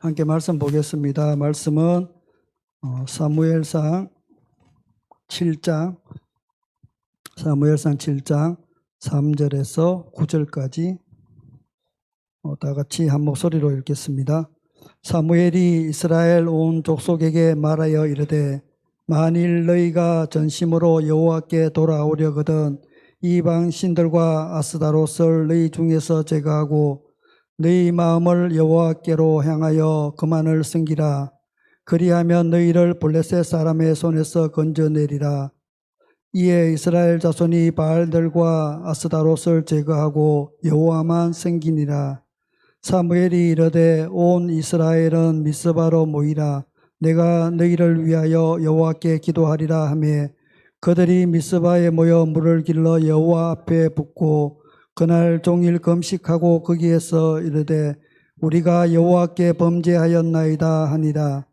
함께 말씀 보겠습니다. 말씀은 사무엘상 7장 3절에서 9절까지 다 같이 한 목소리로 읽겠습니다. 사무엘이 이스라엘 온 족속에게 말하여 이르되 만일 너희가 전심으로 여호와께 돌아오려거든 이방 신들과 아스다롯을 너희 중에서 제거하고 너희 마음을 여호와께로 향하여 그만을 섬기라. 그리하면 너희를 블레셋 사람의 손에서 건져내리라. 이에 이스라엘 자손이 바알들과 아스다롯을 제거하고 여호와만 섬기니라. 사무엘이 이르되 온 이스라엘은 미스바로 모이라. 내가 너희를 위하여 여호와께 기도하리라 하며 그들이 미스바에 모여 물을 길러 여호와 앞에 붓고 그날 종일 금식하고 거기에서 이르되 우리가 여호와께 범죄하였나이다 하니라.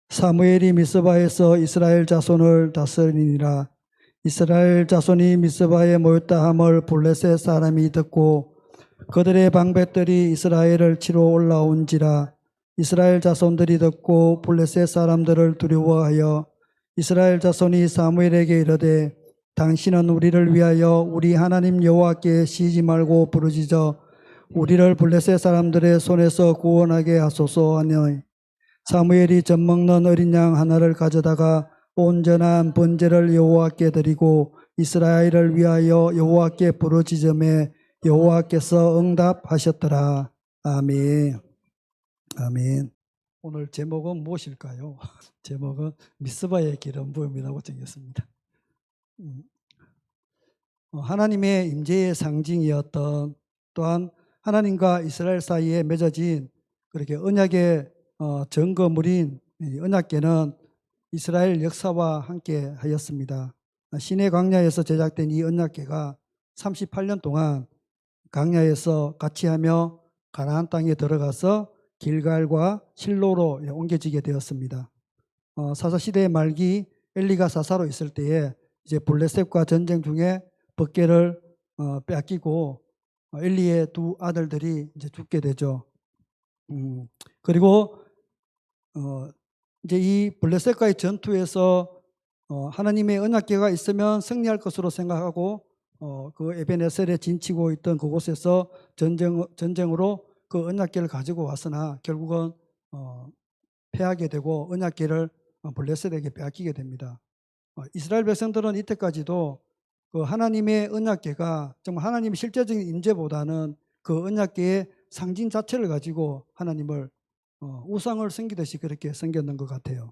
사무엘이 미스바에서 이스라엘 자손을 다스리니라. 이스라엘 자손이 미스바에 모였다 함을 블레셋 사람이 듣고 그들의 방백들이 이스라엘을 치러 올라온지라. 이스라엘 자손들이 듣고 블레셋 사람들을 두려워하여 이스라엘 자손이 사무엘에게 이르되 당신은 우리를 위하여 우리 하나님 여호와께 쉬지 말고 부르짖어 우리를 블레셋 사람들의 손에서 구원하게 하소서 하니 사무엘이 젖먹는 어린 양 하나를 가져다가 온전한 번제를 여호와께 드리고 이스라엘을 위하여 여호와께 부르짖음에 여호와께서 응답하셨더라. 아멘. 아멘. 오늘 제목은 무엇일까요? 제목은 미스바의 기름 부음이라고 정했습니다. 하나님의 임재의 상징이었던 또한 하나님과 이스라엘 사이에 맺어진 그렇게 언약의 증거물인 언약궤는 이스라엘 역사와 함께 하였습니다. 시내 광야에서 제작된 이 언약궤가 38년 동안 광야에서 같이 하며 가나안 땅에 들어가서 길갈과 실로로 옮겨지게 되었습니다. 사사시대의 말기 엘리가 사사로 있을 때에 이제 블레셋과 전쟁 중에 법궤를 빼앗기고 엘리의 두 아들들이 이제 죽게 되죠. 그리고 이제 이 블레셋과의 전투에서 하나님의 언약궤가 있으면 승리할 것으로 생각하고 그 에베네셀에 진치고 있던 그곳에서 전쟁으로 그 언약궤를 가지고 왔으나 결국은 패하게 되고 언약궤를 블레셋에게 빼앗기게 됩니다. 이스라엘 백성들은 이때까지도 그 하나님의 언약궤가 정말 하나님의 실제적인 임재보다는 그 언약궤의 상징 자체를 가지고 하나님을 우상을 섬기듯이 그렇게 섬겼는 것 같아요.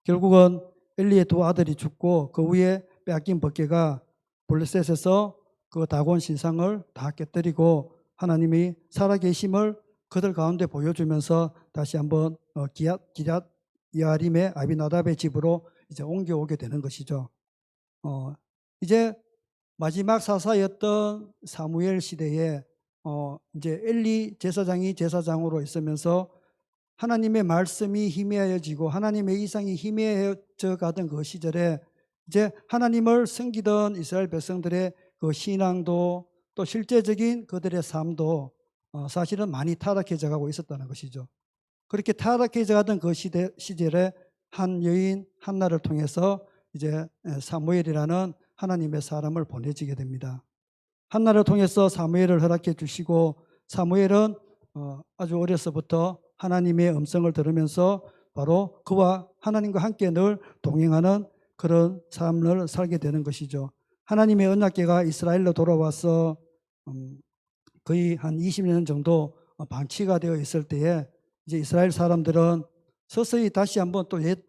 결국은 엘리의 두 아들이 죽고 그 후에 빼앗긴 법궤가 블레셋에서 그 다곤 신상을 다 깨뜨리고 하나님이 살아계심을 그들 가운데 보여주면서 다시 한번 기럇 여아림의 아비나답의 집으로 이제 옮겨오게 되는 것이죠. 이제 마지막 사사였던 사무엘 시대에 이제 엘리 제사장이 제사장으로 있으면서 하나님의 말씀이 희미해지고 하나님의 이상이 희미해져 가던 그 시절에 이제 하나님을 섬기던 이스라엘 백성들의 그 신앙도 또 실제적인 그들의 삶도 사실은 많이 타락해져 가고 있었다는 것이죠. 그렇게 타락해져 가던 그 시절에 한 여인 한나를 통해서 이제 사무엘이라는 하나님의 사람을 보내지게 됩니다. 한나를 통해서 사무엘을 허락해 주시고 사무엘은 아주 어려서부터 하나님의 음성을 들으면서 바로 그와 하나님과 함께 늘 동행하는 그런 삶을 살게 되는 것이죠. 하나님의 언약궤가 이스라엘로 돌아와서 거의 한 20년 정도 방치가 되어 있을 때에 이제 이스라엘 사람들은 서서히 다시 한번 또 옛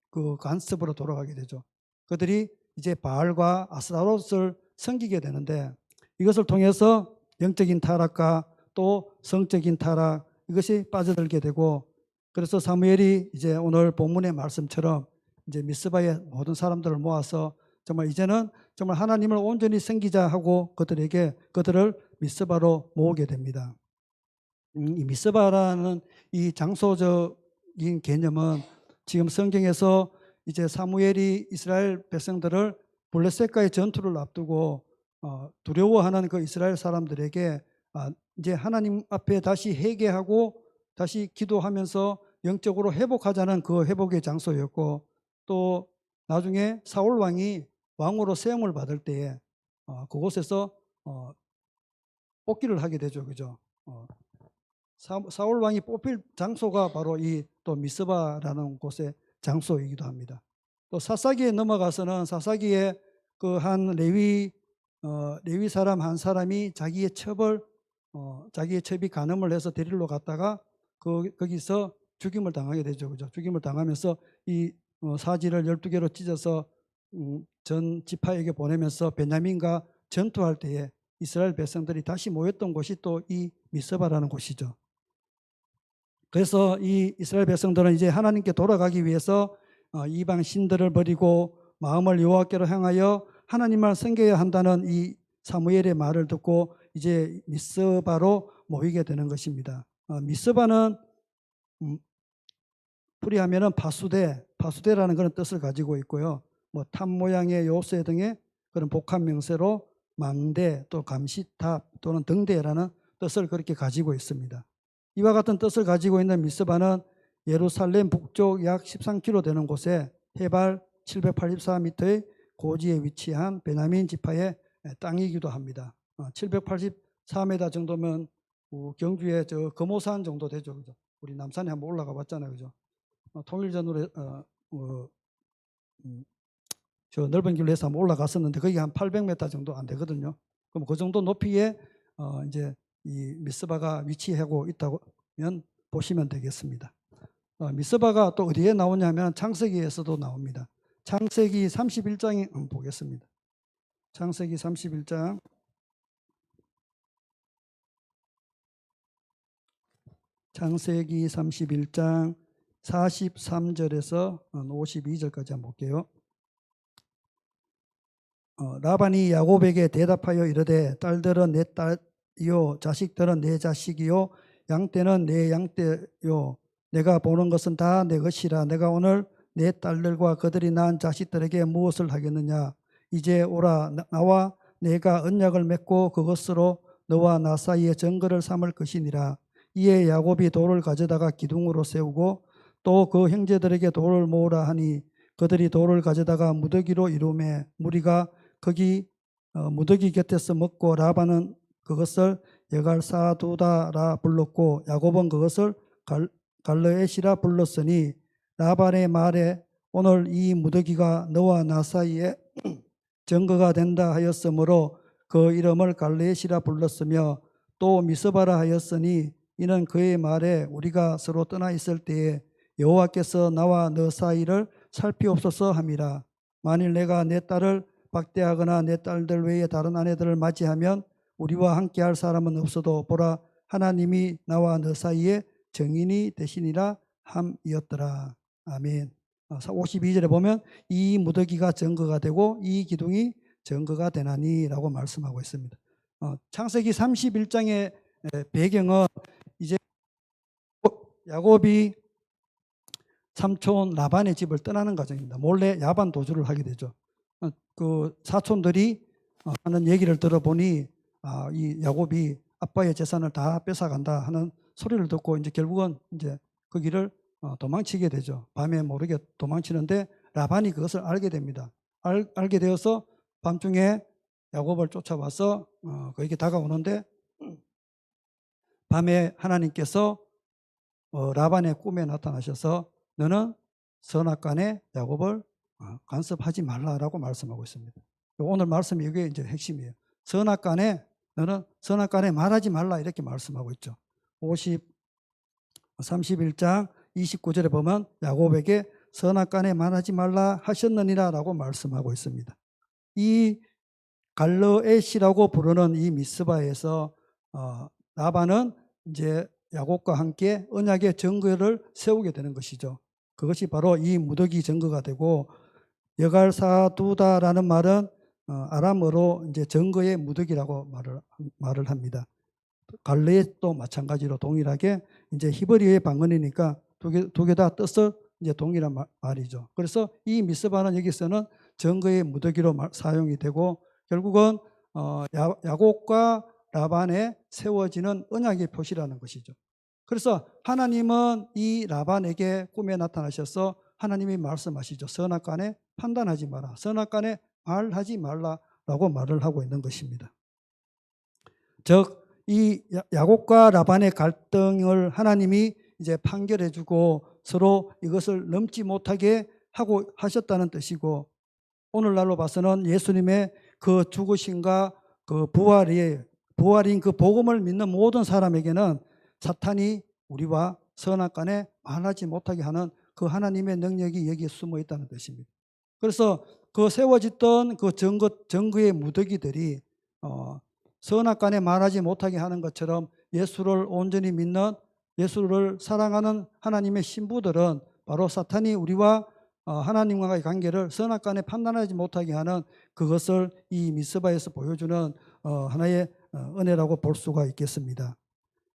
그 관습으로 돌아가게 되죠. 그들이 이제 바알과 아스타롯을 섬기게 되는데 이것을 통해서 영적인 타락과 또 성적인 타락 이것이 빠져들게 되고 그래서 사무엘이 이제 오늘 본문의 말씀처럼 이제 미스바의 모든 사람들을 모아서 정말 이제는 정말 하나님을 온전히 섬기자 하고 그들을 미스바로 모으게 됩니다. 이 미스바라는 이 장소적인 개념은 지금 성경에서 이제 사무엘이 이스라엘 백성들을 블레셋과의 전투를 앞두고 두려워하는 그 이스라엘 사람들에게 이제 하나님 앞에 다시 회개하고 다시 기도하면서 영적으로 회복하자는 그 회복의 장소였고, 또 나중에 사울 왕이 왕으로 세움을 받을 때에 그곳에서 뽑기를 하게 되죠. 그죠? 사울 왕이 뽑힐 장소가 바로 이 또 미스바라는 곳의 장소이기도 합니다. 또 사사기에 넘어가서는 사사기에 그 한 레위 사람 한 사람이 자기의 첩이 간음을 해서 데리러 갔다가 거기서 죽임을 당하게 되죠. 그죠? 죽임을 당하면서 이 사지를 12개로 찢어서 전 지파에게 보내면서 베냐민과 전투할 때에 이스라엘 백성들이 다시 모였던 곳이 또 이 미스바라는 곳이죠. 그래서 이 이스라엘 백성들은 이제 하나님께 돌아가기 위해서 이방 신들을 버리고 마음을 여호와께로 향하여 하나님만 섬겨야 한다는 이 사무엘의 말을 듣고 이제 미스바로 모이게 되는 것입니다. 미스바는 풀이하면은 파수대라는 그런 뜻을 가지고 있고요. 뭐 탑 모양의 요새 등의 그런 복합 명세로 망대, 또 감시탑 또는 등대라는 뜻을 그렇게 가지고 있습니다. 이와 같은 뜻을 가지고 있는 미스바는 예루살렘 북쪽 약 13km 되는 곳에 해발 784m의 고지에 위치한 베냐민 지파의 땅이기도 합니다. 784m 정도면 경주의 저 금오산 정도 되죠. 그죠? 우리 남산에 한번 올라가 봤잖아요. 그죠? 통일전으로 저 넓은 길로 해서 한번 올라갔었는데 거기 한 800m 정도 안 되거든요. 그럼 그 정도 높이에 이제 이 미스바가 위치하고 있다면 보시면 되겠습니다. 미스바가 또 어디에 나오냐면 창세기에서도 나옵니다. 창세기 31장에 보겠습니다. 창세기 31장 창세기 31장 43절에서 52절까지 한번 볼게요. 라반이 야곱에게 대답하여 이르되 딸들은 내 딸이요 자식들은 내 자식이요 양떼는 내 양떼요 내가 보는 것은 다 내 것이라 내가 오늘 내 딸들과 그들이 낳은 자식들에게 무엇을 하겠느냐 이제 오라 나와 내가 언약을 맺고 그것으로 너와 나 사이에 증거를 삼을 것이니라. 이에 야곱이 돌을 가져다가 기둥으로 세우고 또 그 형제들에게 돌을 모으라 하니 그들이 돌을 가져다가 무더기로 이루매 무리가 거기 무더기 곁에서 먹고 라반은 그것을 여갈사두다라 불렀고 야곱은 그것을 갈르엣이라 불렀으니 라반의 말에 오늘 이 무더기가 너와 나 사이에 증거가 된다 하였으므로 그 이름을 갈르엣이라 불렀으며 또 미스바라 하였으니 이는 그의 말에 우리가 서로 떠나 있을 때에 여호와께서 나와 너 사이를 살피옵소서 함이라. 만일 내가 내 딸을 박대하거나 내 딸들 외에 다른 아내들을 맞이하면 우리와 함께할 사람은 없어도 보라 하나님이 나와 너 사이에 정인이 되시니라 함이었더라. 아멘. 52절에 보면 이 무더기가 증거가 되고 이 기둥이 증거가 되나니 라고 말씀하고 있습니다. 창세기 31장의 배경은 이제 야곱이 삼촌 라반의 집을 떠나는 과정입니다. 몰래 야반 도주를 하게 되죠. 그 사촌들이 하는 얘기를 들어보니 이 야곱이 아빠의 재산을 다 뺏어간다 하는 소리를 듣고 이제 결국은 이제 그 길을 도망치게 되죠. 밤에 모르게 도망치는데 라반이 그것을 알게 됩니다. 알게 되어서 밤중에 야곱을 쫓아와서 그에게 다가오는데 밤에 하나님께서 라반의 꿈에 나타나셔서 너는 선악간에 야곱을 간섭하지 말라라고 말씀하고 있습니다. 오늘 말씀 이게 이제 핵심이에요. 너는 선악간에 말하지 말라 이렇게 말씀하고 있죠. 31장 29절에 보면 야곱에게 선악간에 말하지 말라 하셨느니라라고 말씀하고 있습니다. 이 갈르엣이라고 부르는 이 미스바에서 라반은 이제 야곱과 함께 언약의 증거를 세우게 되는 것이죠. 그것이 바로 이 무더기 증거가 되고 여갈사두다라는 말은 아람어로 이제 증거의 무더기라고 말을 합니다. 갈르엣도 마찬가지로 동일하게 이제 히브리어의 방언이니까 두 개 다 뜻은 이제 동일한 말이죠. 그래서 이 미스바는 여기서는 증거의 무더기로 사용이 되고 결국은 야곱과 라반에 세워지는 언약의 표시라는 것이죠. 그래서 하나님은 이 라반에게 꿈에 나타나셔서 하나님이 말씀하시죠. 선악간에 판단하지 마라. 선악간에 말하지 말라라고 말을 하고 있는 것입니다. 즉 이 야곱과 라반의 갈등을 하나님이 이제 판결해 주고 서로 이것을 넘지 못하게 하고 하셨다는 뜻이고, 오늘날로 봐서는 예수님의 그 죽으심과 그 부활인 그 복음을 믿는 모든 사람에게는 사탄이 우리와 선악간에 말하지 못하게 하는 그 하나님의 능력이 여기에 숨어 있다는 뜻입니다. 그래서 그 세워졌던 그 증거의 무더기들이 선악간에 말하지 못하게 하는 것처럼 예수를 온전히 믿는, 예수를 사랑하는 하나님의 신부들은 바로 사탄이 우리와 하나님과의 관계를 선악간에 판단하지 못하게 하는 그것을 이 미스바에서 보여주는 하나의 은혜라고 볼 수가 있겠습니다.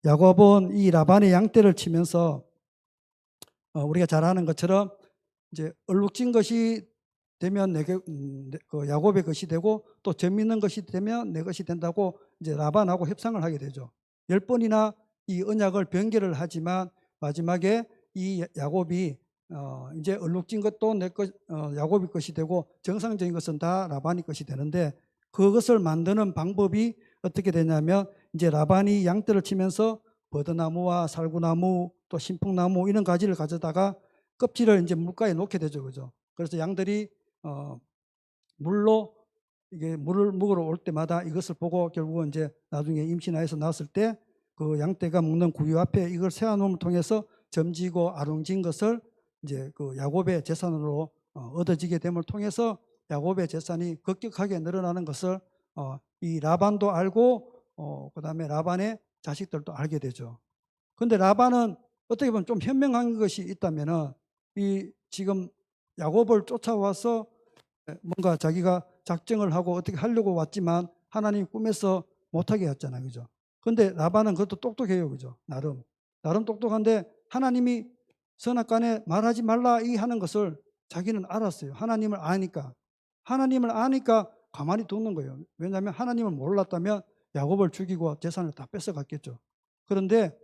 야곱은 이 라반의 양떼를 치면서 우리가 잘 아는 것처럼 이제 얼룩진 것이 되면 그 야곱의 것이 되고 또 재미있는 것이 되면 내 것이 된다고 이제 라반하고 협상을 하게 되죠. 10번이나 이 언약을 변개를 하지만 마지막에 이 야곱이 이제 얼룩진 것도 야곱의 것이 되고 정상적인 것은 다 라반의 것이 되는데, 그것을 만드는 방법이 어떻게 되냐면 이제 라반이 양떼를 치면서 버드나무와 살구나무 또 신풍나무 이런 가지를 가져다가 껍질을 이제 물가에 놓게 되죠. 그죠? 그래서 양들이 물로 이게 물을 먹으러 올 때마다 이것을 보고 결국은 이제 나중에 임신하여서 낳았을 때 그 양떼가 먹는 구유 앞에 이걸 세워놓음을 통해서 점지고 아롱진 것을 이제 그 야곱의 재산으로 얻어지게 됨을 통해서 야곱의 재산이 급격하게 늘어나는 것을 이 라반도 알고 그다음에 라반의 자식들도 알게 되죠. 그런데 라반은 어떻게 보면 좀 현명한 것이 있다면은 이 지금 야곱을 쫓아와서 뭔가 자기가 작정을 하고 어떻게 하려고 왔지만 하나님 꿈에서 못하게 했잖아요. 그죠? 근데 라반은 그것도 똑똑해요. 그죠? 나름 똑똑한데 하나님이 선악간에 말하지 말라 이 하는 것을 자기는 알았어요. 하나님을 아니까 가만히 두는 거예요. 왜냐하면 하나님을 몰랐다면 야곱을 죽이고 재산을 다 뺏어갔겠죠. 그런데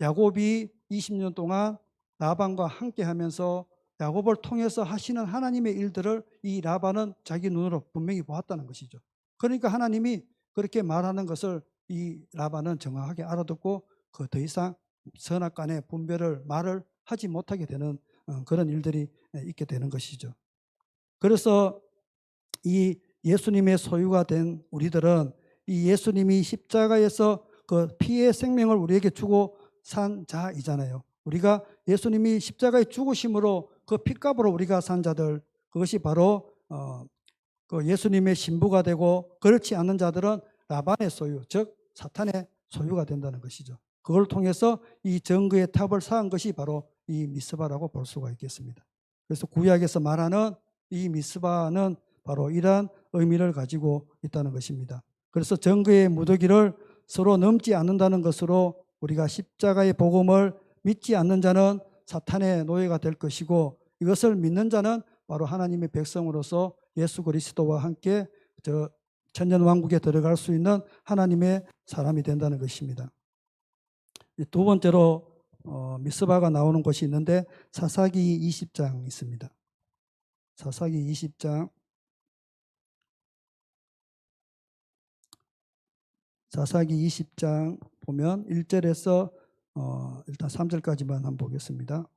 야곱이 20년 동안 라반과 함께 하면서 야곱을 통해서 하시는 하나님의 일들을 이 라반은 자기 눈으로 분명히 보았다는 것이죠. 그러니까 하나님이 그렇게 말하는 것을 이 라반은 정확하게 알아듣고 그 더 이상 선악간의 말을 하지 못하게 되는 그런 일들이 있게 되는 것이죠. 그래서 이 예수님의 소유가 된 우리들은 이 예수님이 십자가에서 그 피의 생명을 우리에게 주고 산 자이잖아요. 우리가 예수님이 십자가에 죽으심으로 그 핏값으로 우리가 산 자들, 그것이 바로 그 예수님의 신부가 되고, 그렇지 않는 자들은 라반의 소유, 즉 사탄의 소유가 된다는 것이죠. 그걸 통해서 이 정의의 탑을 쌓은 것이 바로 이 미스바라고 볼 수가 있겠습니다. 그래서 구약에서 말하는 이 미스바는 바로 이러한 의미를 가지고 있다는 것입니다. 그래서 정의의 무더기를 서로 넘지 않는다는 것으로 우리가 십자가의 복음을 믿지 않는 자는 사탄의 노예가 될 것이고, 이것을 믿는 자는 바로 하나님의 백성으로서 예수 그리스도와 함께 저 천년왕국에 들어갈 수 있는 하나님의 사람이 된다는 것입니다. 두 번째로 미스바가 나오는 곳이 있는데 사사기 20장 있습니다. 사사기 20장 보면 1절에서 일단 3절까지만 한번 보겠습니다.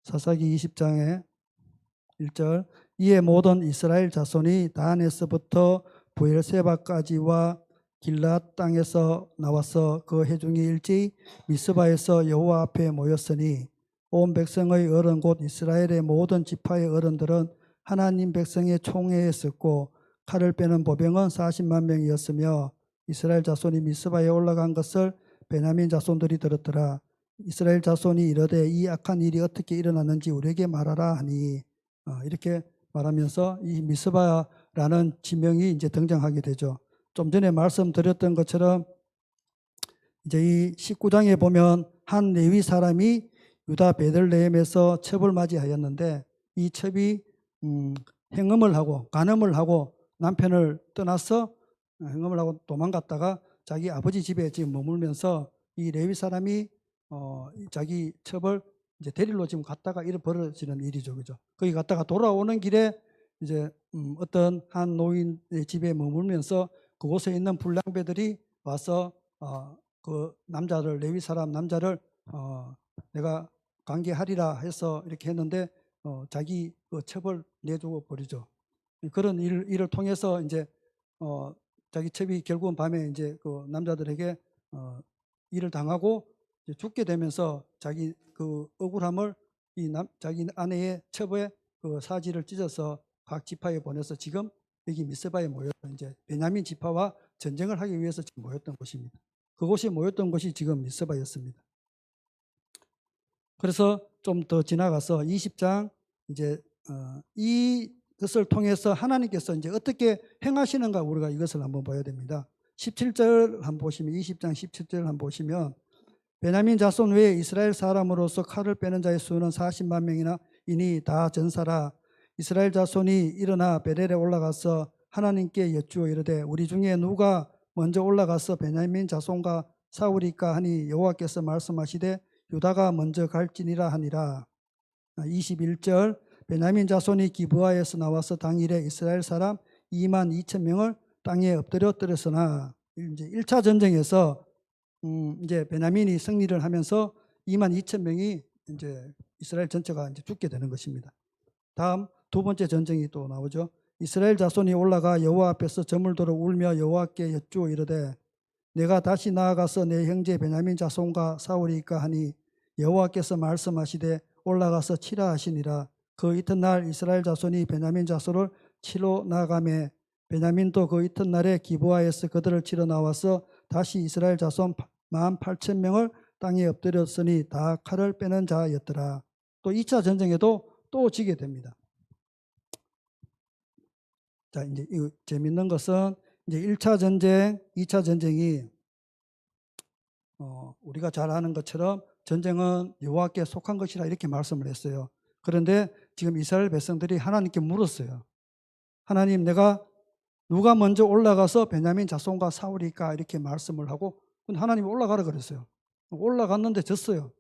사사기 20장의 1절, 이에 모든 이스라엘 자손이 단에서부터 부엘세바까지와 길랏 땅에서 나와서 그 해중이 일제히 미스바에서 여호와 앞에 모였으니 온 백성의 어른 곧 이스라엘의 모든 지파의 어른들은 하나님 백성의 총회에 섰고 칼을 빼는 보병은 40만 명이었으며 이스라엘 자손이 미스바에 올라간 것을 베냐민 자손들이 들었더라. 이스라엘 자손이 이르되 이 악한 일이 어떻게 일어났는지 우리에게 말하라 하니, 이렇게 말하면서 이 미스바라는 지명이 이제 등장하게 되죠. 좀 전에 말씀드렸던 것처럼 이제 이 19장에 보면 한 레위 사람이 유다 베들레헴에서 첩을 맞이하였는데 이 첩이 간음을 하고 남편을 떠나서 행음을 하고 도망갔다가 자기 아버지 집에 지금 머물면서 이 레위 사람이 자기 첩을 이제 데리러 지금 갔다가 이래 벌어지는 일이죠, 그죠? 거기 갔다가 돌아오는 길에 이제 어떤 한 노인의 집에 머물면서 그곳에 있는 불량배들이 와서 그 남자를 레위 사람 남자를 내가 관계하리라 해서 이렇게 했는데 자기 그 첩을 내주어 버리죠. 그런 일을 통해서 이제 자기 첩이 결국은 밤에 이제 그 남자들에게 일을 당하고 이제 죽게 되면서 자기 그 억울함을 자기 아내의 첩에 그 사지를 찢어서 각 지파에 보내서 지금 여기 미스바에 모여 이제 베냐민 지파와 전쟁을 하기 위해서 지금 모였던 곳입니다. 그곳이 모였던 곳이 지금 미스바였습니다. 그래서 좀 더 지나가서 20장 이제 이것을 통해서 하나님께서 이제 어떻게 행하시는가 우리가 이것을 한번 봐야 됩니다. 17절 한번 보시면 20장 17절 한번 보시면 베냐민 자손 외에 이스라엘 사람으로서 칼을 빼는 자의 수는 40만 명이나 이니 다 전사라. 이스라엘 자손이 일어나 베델에 올라가서 하나님께 여쭈어 이르되 우리 중에 누가 먼저 올라가서 베냐민 자손과 싸우리까 하니 여호와께서 말씀하시되 유다가 먼저 갈지니라 하니라. 21절 베냐민 자손이 기브아에서 나와서 당일에 이스라엘 사람 2만 2천 명을 땅에 엎드려 떨었으나 이제 1차 전쟁에서 이제 베냐민이 승리를 하면서 2만 2천 명이 이제 이스라엘 전체가 이제 죽게 되는 것입니다. 다음 두 번째 전쟁이 또 나오죠. 이스라엘 자손이 올라가 여호와 앞에서 저물도록 울며 여호와께 여쭈어 이르되 내가 다시 나아가서 내 형제 베냐민 자손과 싸우리까 하니 여호와께서 말씀하시되 올라가서 치라 하시니라. 그 이튿날 이스라엘 자손이 베냐민 자손을 치러 나가매 베냐민도 그 이튿날에 기브아에서 그들을 치러 나와서 다시 이스라엘 자손 18,000명을 땅에 엎드렸으니 다 칼을 빼는 자였더라. 또 2차 전쟁에도 또 지게 됩니다. 자, 이제 이 재밌는 것은 이제 1차 전쟁, 2차 전쟁이 우리가 잘 아는 것처럼 전쟁은 여호와께 속한 것이라 이렇게 말씀을 했어요. 그런데 지금 이스라엘 백성들이 하나님께 물었어요. 하나님, 내가 누가 먼저 올라가서 베냐민 자손과 싸우리까 이렇게 말씀을 하고 하나님이 올라가라 그랬어요. 올라갔는데 졌어요.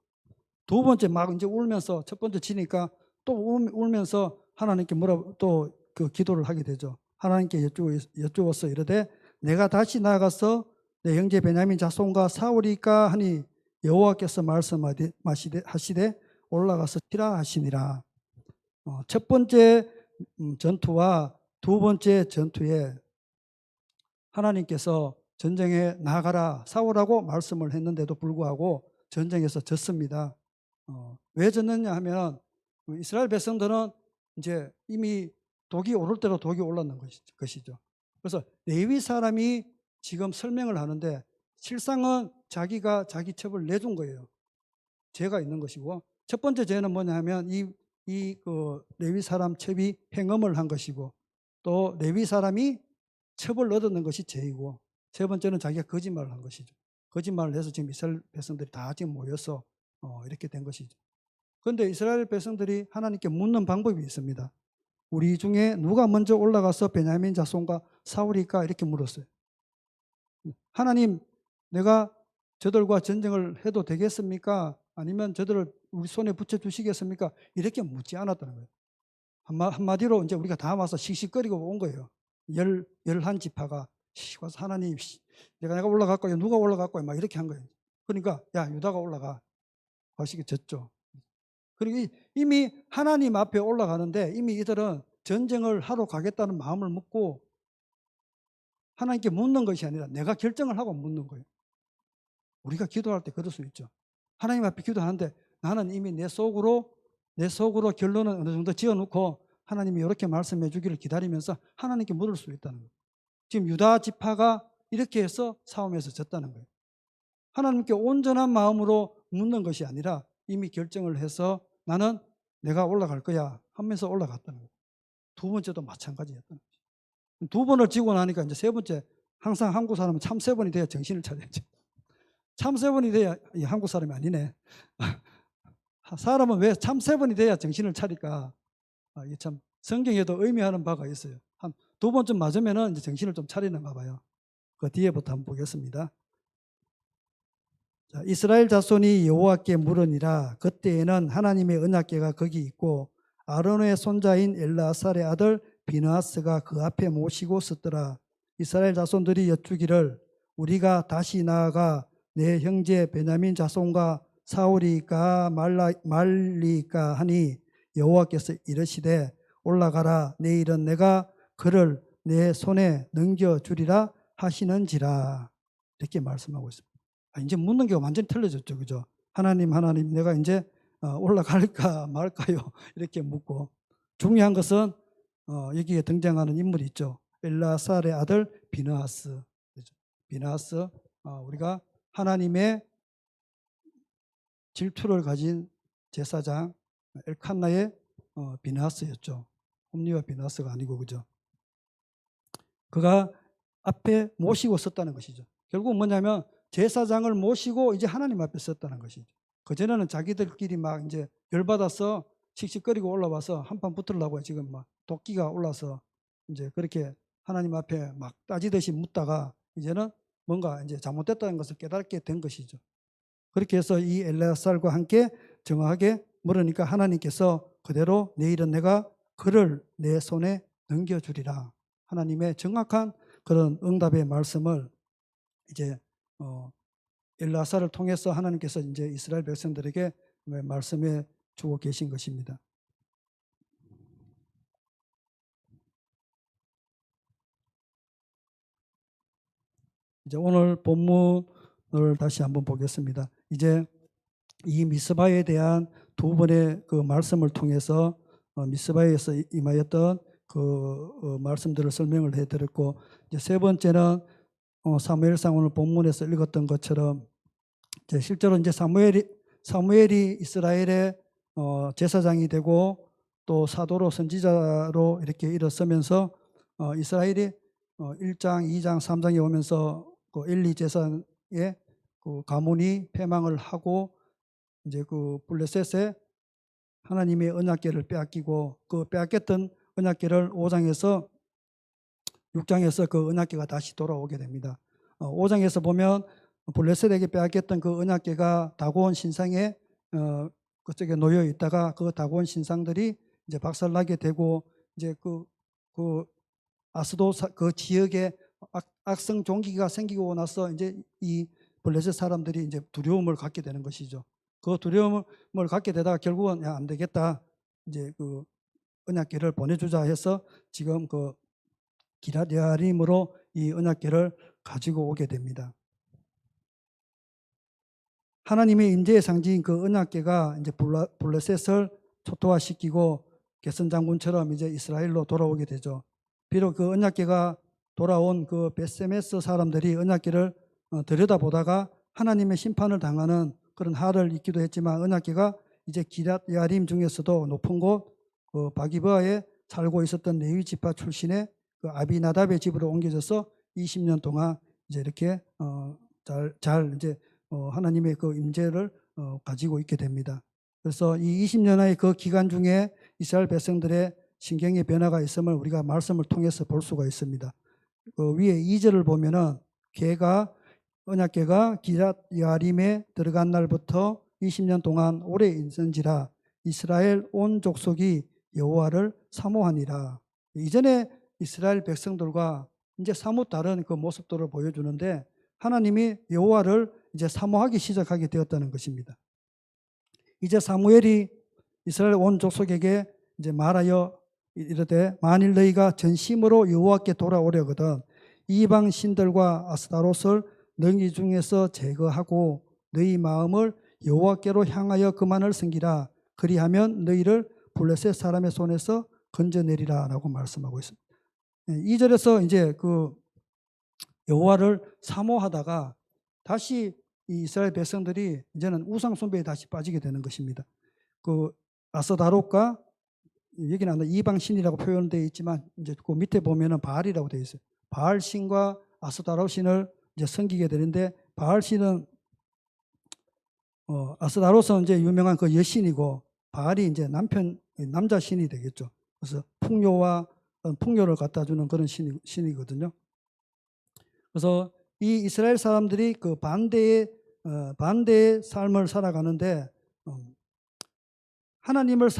두 번째 막 이제 울면서 첫 번째 지니까 또 울면서 하나님께 또 그 기도를 하게 되죠. 하나님께 여쭈어서 이르되 내가 다시 나아가서 내 형제 베냐민 자손과 싸우리까 하니 여호와께서 말씀하시되 올라가서 치라 하시니라. 첫 번째 전투와 두 번째 전투에 하나님께서 전쟁에 나가라 싸우라고 말씀을 했는데도 불구하고 전쟁에서 졌습니다. 왜 졌느냐 하면 이스라엘 백성들은 이제 이미 독이 오를 대로 독이 올랐는 것이죠. 그래서 레위 사람이 지금 설명을 하는데 실상은 자기가 자기 첩을 내준 거예요. 죄가 있는 것이고 첫 번째 죄는 뭐냐 하면 그 레위 사람 첩이 행음을 한 것이고 또 레위 사람이 첩을 얻는 것이 죄이고 세 번째는 자기가 거짓말을 한 것이죠. 거짓말을 해서 지금 이스라엘 백성들이 다 지금 모여서 이렇게 된 것이죠. 그런데 이스라엘 백성들이 하나님께 묻는 방법이 있습니다. 우리 중에 누가 먼저 올라가서 베냐민 자손과 싸우리까 이렇게 물었어요. 하나님, 내가 저들과 전쟁을 해도 되겠습니까? 아니면 저들을 우리 손에 붙여주시겠습니까? 이렇게 묻지 않았다는 거예요. 한마디로 이제 우리가 다 와서 씩씩거리고 온 거예요. 11지파가 와서 하나님, 내가 올라갈 거야. 누가 올라갈 거야? 막 이렇게 한 거예요. 그러니까 야, 유다가 올라가. 거시기 졌죠. 그리고 이미 하나님 앞에 올라가는데 이미 이들은 전쟁을 하러 가겠다는 마음을 먹고 하나님께 묻는 것이 아니라 내가 결정을 하고 묻는 거예요. 우리가 기도할 때 그럴 수 있죠. 하나님 앞에 기도하는데 나는 이미 내 속으로 결론은 어느 정도 지어놓고 하나님이 이렇게 말씀해 주기를 기다리면서 하나님께 물을 수 있다는 거예요. 지금 유다 지파가 이렇게 해서 싸움에서 졌다는 거예요. 하나님께 온전한 마음으로 묻는 것이 아니라 이미 결정을 해서 나는 내가 올라갈 거야 하면서 올라갔다는 거예요. 두 번째도 마찬가지였다는 거죠. 두 번을 지고 나니까 이제 세 번째, 항상 한국 사람은 참 세 번이 돼야 정신을 차려야죠. 참 세 번이 돼야 한국 사람이 아니네. 사람은 왜 참 세 번이 돼야 정신을 차릴까? 이게 참 성경에도 의미하는 바가 있어요. 한 두 번쯤 맞으면은 이제 정신을 좀 차리는가 봐요. 그 뒤에부터 한번 보겠습니다. 자, 이스라엘 자손이 여호와께 물으니라. 그때에는 하나님의 언약궤가 거기 있고 아론의 손자인 엘르아살의 아들 비느하스가 그 앞에 모시고 섰더라. 이스라엘 자손들이 여쭈기를 우리가 다시 나아가 내 형제 베냐민 자손과 사울이까 말리까 하니 여호와께서 이르시되 올라가라. 내일은 내가 그를 내 손에 넘겨주리라 하시는지라. 이렇게 말씀하고 있습니다. 이제 묻는 게 완전히 틀려졌죠. 그죠? 하나님, 내가 이제 올라갈까 말까요? 이렇게 묻고. 중요한 것은 여기에 등장하는 인물이 있죠. 엘르아살의 아들 비느하스. 그죠? 비느하스, 우리가 하나님의 질투를 가진 제사장 엘칸나의 비느하스였죠. 홈리와 비느하스가 아니고, 그죠? 그가 앞에 모시고 섰다는 것이죠. 결국 뭐냐면 제사장을 모시고 이제 하나님 앞에 섰다는 것이죠. 그전에는 자기들끼리 막 이제 열받아서 씩씩거리고 올라와서 한판 붙으려고 지금 막 도끼가 올라서 이제 그렇게 하나님 앞에 막 따지듯이 묻다가 이제는 뭔가 이제 잘못됐다는 것을 깨닫게 된 것이죠. 그렇게 해서 이 엘르아살과 함께 정확하게 물으니까 하나님께서 그대로 내일은 내가 그를 내 손에 넘겨주리라. 하나님의 정확한 그런 응답의 말씀을 이제 엘르아살을 통해서 하나님께서 이제 이스라엘 백성들에게 말씀해 주고 계신 것입니다. 이제 오늘 본문을 다시 한번 보겠습니다. 이제 이 미스바에 대한 두 번의 그 말씀을 통해서 미스바에서 임하였던 그 말씀들을 설명을 해드렸고, 이제 세 번째는 사무엘상 오늘 본문에서 읽었던 것처럼 이제 실제로 이제 사무엘이 이스라엘의 제사장이 되고 또 사도로 선지자로 이렇게 일어서면서 이스라엘이 1장, 2장, 3장에 오면서 그 엘리 제사의 그 가문이 패망을 하고 이제 그 블레셋의 하나님의 언약궤를 빼앗기고 그 빼앗겼던 언약궤를 5장에서 6장에서 그 언약궤가 다시 돌아오게 됩니다. 5장에서 보면 블레셋에게 빼앗겼던 그 언약궤가 다고온 신상에 그쪽에 놓여 있다가 그 다고온 신상들이 이제 박살나게 되고 이제 그 아스도 그 지역에 악성 종기가 생기고 나서 이제 이 블레셋 사람들이 이제 두려움을 갖게 되는 것이죠. 그 두려움을 갖게 되다가 결국은 안 되겠다. 이제 그 언약궤를 보내주자 해서 지금 그 기럇여아림으로 이 언약궤를 가지고 오게 됩니다. 하나님의 임재의 상징인 그 언약궤가 이제 블레셋을 초토화시키고 게선 장군처럼 이제 이스라엘로 돌아오게 되죠. 비록 그 언약궤가 돌아온 그 베세메스 사람들이 언약궤를 들여다보다가 하나님의 심판을 당하는 그런 하를 입기도 했지만 언약궤가 이제 기럇여아림 중에서도 높은 곳 그 바기브아에 살고 있었던 레위 지파 출신의 그 아비나답의 집으로 옮겨져서 20년 동안 이제 이렇게 잘 이제 하나님의 그 임재를 가지고 있게 됩니다. 그래서 이 20년의 그 기간 중에 이스라엘 백성들의 신경의 변화가 있음을 우리가 말씀을 통해서 볼 수가 있습니다. 그 위에 2절을 보면은 언약궤가 기럇여아림에 들어간 날부터 20년 동안 오래 있은지라 이스라엘 온 족속이 여호와를 사모하니라. 이전에 이스라엘 백성들과 이제 사뭇 다른 그 모습들을 보여주는데 하나님이 여호와를 이제 사모하기 시작하게 되었다는 것입니다. 이제 사무엘이 이스라엘 온 족속에게 이제 말하여 이르되 만일 너희가 전심으로 여호와께 돌아오려거든 이방 신들과 아스타롯을 너희 중에서 제거하고 너희 마음을 여호와께로 향하여 그만을 섬기라. 그리하면 너희를 블레셋 사람의 손에서 건져내리라라고 말씀하고 있습니다. 2절에서 이제 그 여호와를 사모하다가 다시 이 이스라엘 백성들이 이제는 우상 숭배에 다시 빠지게 되는 것입니다. 그 아스다롯과 여기는 이방 신이라고 표현되어 있지만 이제 그 밑에 보면은 바알이라고 되어 있어요. 바알 신과 아스다롯 신을 이제 섬기게 되는데 바알 신은 아스다롯은 이제 유명한 그 여신이고 바알이 이제 남자 신이 되겠죠. 그래서 풍요를 갖다 주는 그런 신이거든요. 그래서 이 이스라엘 사람들이 그 반대의 반대의 삶을 살아가는데 하나님을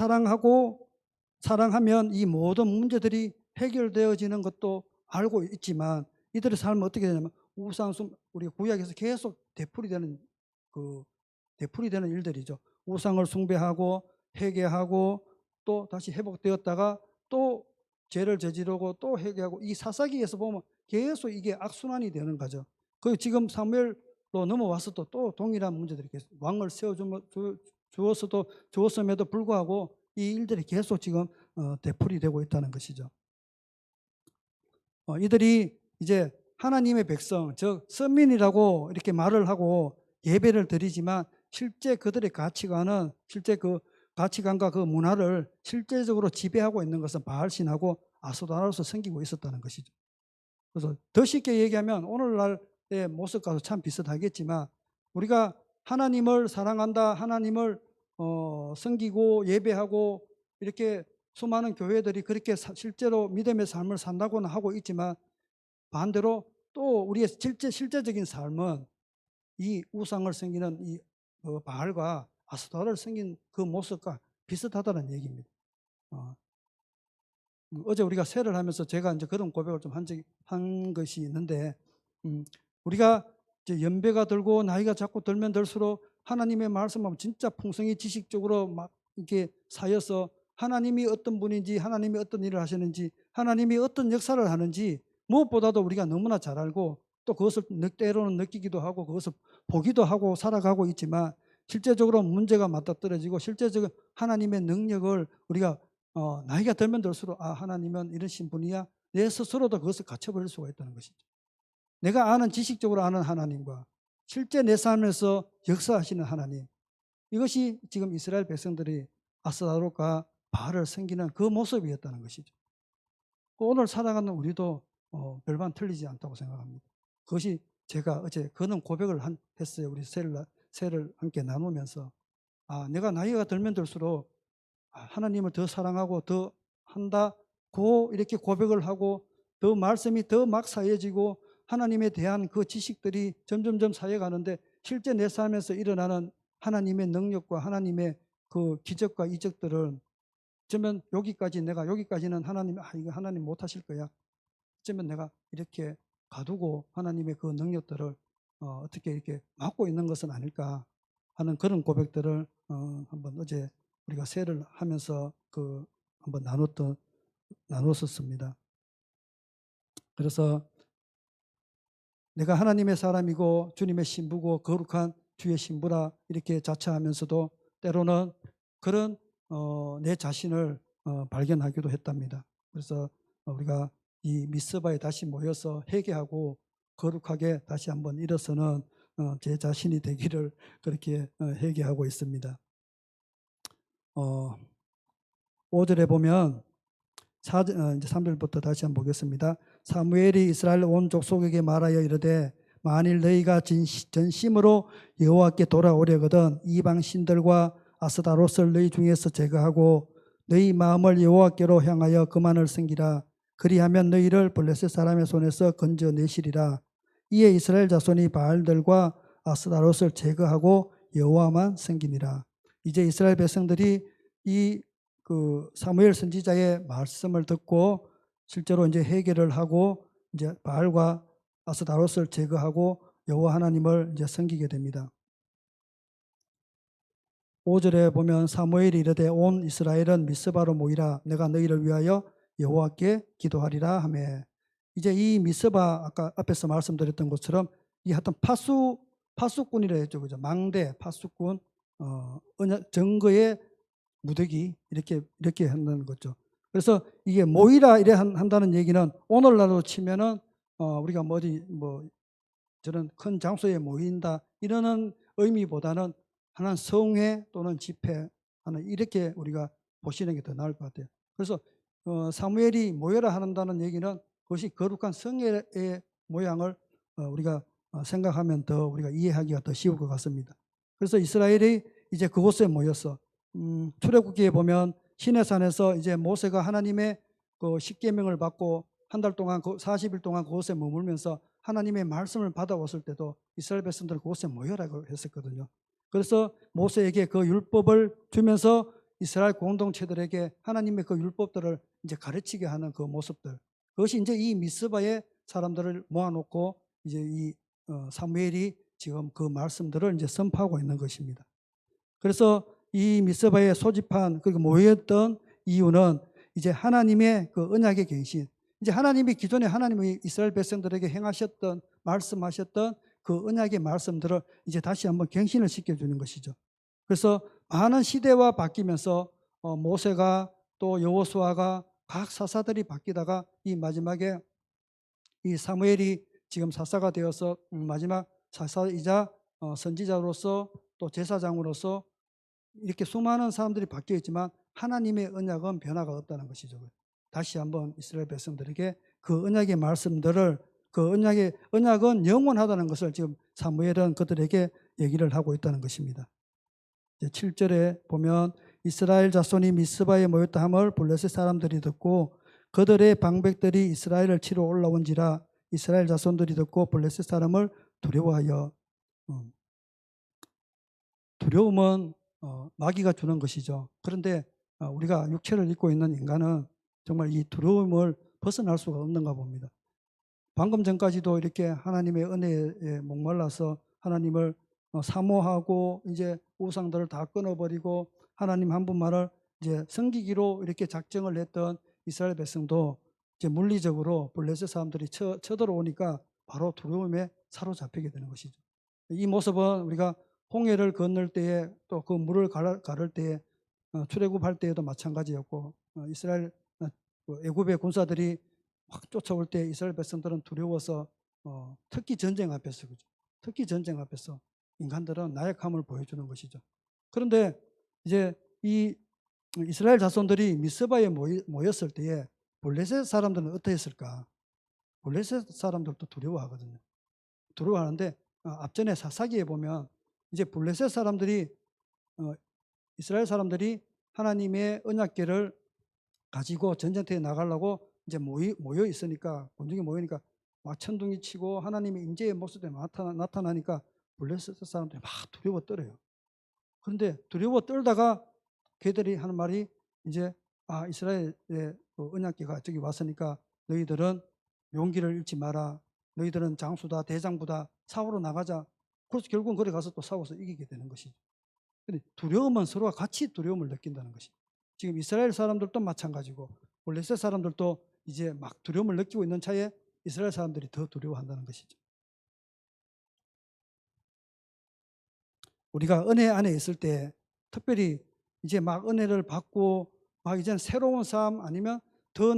사랑하면 이 모든 문제들이 해결되어지는 것도 알고 있지만 이들의 삶은 어떻게 되냐면 우리 구약에서 계속 되풀이되는 일들이죠. 우상을 숭배하고 회개하고 또 다시 회복되었다가 또 죄를 저지르고 또 회개하고 이 사사기에서 보면 계속 이게 악순환이 되는 거죠. 그 지금 사무엘로 넘어와서도 또 동일한 문제들이 계속 왕을 주었음에도 불구하고 이 일들이 계속 지금 되풀이되고 있다는 것이죠. 이들이 이제 하나님의 백성, 즉 선민이라고 이렇게 말을 하고 예배를 드리지만 실제 그들의 실제 그 가치관과 그 문화를 실제적으로 지배하고 있는 것은 바알신하고 아스도라로서 섬기고 있었다는 것이죠. 그래서 더 쉽게 얘기하면 오늘날의 모습과도 참 비슷하겠지만 우리가 하나님을 사랑한다, 하나님을 섬기고 예배하고 이렇게 수많은 교회들이 그렇게 실제로 믿음의 삶을 산다고는 하고 있지만 반대로 또 우리의 실제적인 삶은 이 우상을 섬기는 이 바알과 아스타를 섬긴 그 모습과 비슷하다는 얘기입니다. 어제 우리가 세를 하면서 제가 이제 그런 고백을 좀 한 것이 있는데, 우리가 이제 연배가 들고 나이가 자꾸 들면 들수록 하나님의 말씀하면 진짜 풍성히 지식적으로 막 이렇게 쌓여서 하나님이 어떤 분인지, 하나님이 어떤 일을 하시는지, 하나님이 어떤 역사를 하는지 무엇보다도 우리가 너무나 잘 알고 또 그것을 때로는 느끼기도 하고 그것을 보기도 하고 살아가고 있지만 실제적으로 문제가 맞닥뜨려지고 실제적으로 하나님의 능력을 우리가 나이가 들면 들수록 하나님은 이러신 분이야, 내 스스로도 그것을 갖춰버릴 수가 있다는 것이죠. 내가 지식적으로 아는 하나님과 실제 내 삶에서 역사하시는 하나님, 이것이 지금 이스라엘 백성들이 아스타롯과 바알을 섬기는 그 모습이었다는 것이죠. 오늘 살아가는 우리도 별반 틀리지 않다고 생각합니다. 그것이 제가 어제 그런 고백을 했어요. 우리 세를 함께 나누면서 내가 나이가 들면 들수록 하나님을 더 사랑하고 더 한다고 이렇게 고백을 하고 더 말씀이 더 막 쌓여지고 하나님에 대한 그 지식들이 점점점 쌓여가는데 실제 내 삶에서 일어나는 하나님의 능력과 하나님의 그 기적과 이적들은 어쩌면 여기까지는 이거 하나님 못하실 거야. 어쩌면 내가 이렇게 가두고 하나님의 그 능력들을 어떻게 이렇게 막고 있는 것은 아닐까 하는 그런 고백들을 한번 어제 우리가 세를 하면서 한번 나눴었습니다. 그래서 내가 하나님의 사람이고 주님의 신부고 거룩한 주의 신부라 이렇게 자처하면서도 때로는 그런 내 자신을 발견하기도 했답니다. 그래서 우리가 이 미스바에 다시 모여서 회개하고 거룩하게 다시 한번 일어서는 제 자신이 되기를 그렇게 회개하고 있습니다. 5절에 보면 이제 3절부터 다시 한번 보겠습니다. 사무엘이 이스라엘 온 족속에게 말하여 이르되 만일 너희가 전심으로 여호와께 돌아오려거든 이방 신들과 아스타롯을 너희 중에서 제거하고 너희 마음을 여호와께로 향하여 그만을 섬기라. 그리하면 너희를 블레셋 사람의 손에서 건져내시리라. 이에 이스라엘 자손이 바알들과 아스타롯을 제거하고 여호와만 섬기니라. 이제 이스라엘 백성들이 사무엘 선지자의 말씀을 듣고 실제로 이제 회개를 하고 이제 바알과 아스타롯을 제거하고 여호와 하나님을 이제 섬기게 됩니다. 5절에 보면 사무엘이 이르되 온 이스라엘은 미스바로 모이라. 내가 너희를 위하여 여호와께 기도하리라 하매, 이제 이 미스바 아까 앞에서 말씀드렸던 것처럼 이 하여튼 파수꾼이라 했죠, 그죠? 망대 파수꾼, 정거의 무더기 이렇게 한다는 거죠. 그래서 이게 모이라 이래 한다는 얘기는 오늘날로 치면은 우리가 저는 큰 장소에 모인다 이러는 의미보다는 하나는 성회 또는 집회 하는 이렇게 우리가 보시는 게 더 나을 것 같아요. 그래서 사무엘이 모여라 한다는 얘기는 그것이 거룩한 성회의 모양을 우리가 생각하면 더 우리가 이해하기가 더 쉬울 것 같습니다. 그래서 이스라엘이 이제 그곳에 모였어. 출애굽기에 보면 시내산에서 이제 모세가 하나님의 그 십계명을 받고 한 달 동안 40일 동안 그곳에 머물면서 하나님의 말씀을 받아왔을 때도 이스라엘 백성들 그곳에 모여라고 했었거든요. 그래서 모세에게 그 율법을 주면서 이스라엘 공동체들에게 하나님의 그 율법들을 이제 가르치게 하는 그 모습들, 그것이 이제 이 미스바의 사람들을 모아놓고 이제 이 사무엘이 지금 그 말씀들을 이제 선포하고 있는 것입니다. 그래서 이 미스바에 소집한 그리고 모였던 이유는 이제 하나님의 그 언약의 갱신, 이제 하나님이 기존에 하나님이 이스라엘 백성들에게 행하셨던 말씀하셨던 그 언약의 말씀들을 이제 다시 한번 갱신을 시켜주는 것이죠. 그래서 많은 시대와 바뀌면서 모세가 또 여호수아가 각 사사들이 바뀌다가 이 마지막에 이 사무엘이 지금 사사가 되어서 마지막 사사이자 선지자로서 또 제사장으로서 이렇게 수많은 사람들이 바뀌어 있지만 하나님의 언약은 변화가 없다는 것이죠. 다시 한번 이스라엘 백성들에게 그 언약의 말씀들을, 그 언약은 영원하다는 것을 지금 사무엘은 그들에게 얘기를 하고 있다는 것입니다. 7절에 보면 이스라엘 자손이 미스바에 모였다 함을 블레셋 사람들이 듣고 그들의 방백들이 이스라엘을 치러 올라온지라 이스라엘 자손들이 듣고 블레셋 사람을 두려워하여. 두려움은 마귀가 주는 것이죠. 그런데 우리가 육체를 입고 있는 인간은 정말 이 두려움을 벗어날 수가 없는가 봅니다. 방금 전까지도 이렇게 하나님의 은혜에 목말라서 하나님을 사모하고 이제 우상들을 다 끊어버리고 하나님 한 분만을 이제 섬기기로 이렇게 작정을 했던 이스라엘 백성도 이제 물리적으로 블레셋 사람들이 쳐들어오니까 바로 두려움에 사로잡히게 되는 것이죠. 이 모습은 우리가 홍해를 건널 때에 또 그 물을 가를 때에 출애굽할 때에도 마찬가지였고 이스라엘 애굽의 군사들이 확 쫓아올 때 이스라엘 백성들은 두려워서 특히 전쟁 앞에서, 그죠? 특히 전쟁 앞에서 인간들은 나약함을 보여주는 것이죠. 그런데 이제 이 이스라엘 자손들이 미스바에 모였을 때에 블레셋 사람들은 어떻게 했을까? 블레셋 사람들도 두려워하거든요. 두려워하는데 앞전에 사사기에 보면 이제 블레셋 사람들이 이스라엘 사람들이 하나님의 언약궤를 가지고 전쟁터에 나가려고 이제 모여 있으니까, 군중이 모이니까 막 천둥이 치고 하나님의 임재의 모습에 나타나니까 블레셋 사람들이 막 두려워 떨어요. 그런데 두려워 떨다가 걔들이 하는 말이 이제 이스라엘의 그 언약궤가 저기 왔으니까 너희들은 용기를 잃지 마라. 너희들은 장수다, 대장부다. 싸우러 나가자. 그래서 결국은 거기 가서 또 싸워서 이기게 되는 것이죠. 근데 두려움은 서로가 같이 두려움을 느낀다는 것이죠. 지금 이스라엘 사람들도 마찬가지고 블레셋 사람들도 이제 막 두려움을 느끼고 있는 차에 이스라엘 사람들이 더 두려워한다는 것이죠. 우리가 은혜 안에 있을 때 특별히 이제 막 은혜를 받고 막 이제는 새로운 삶 아니면 더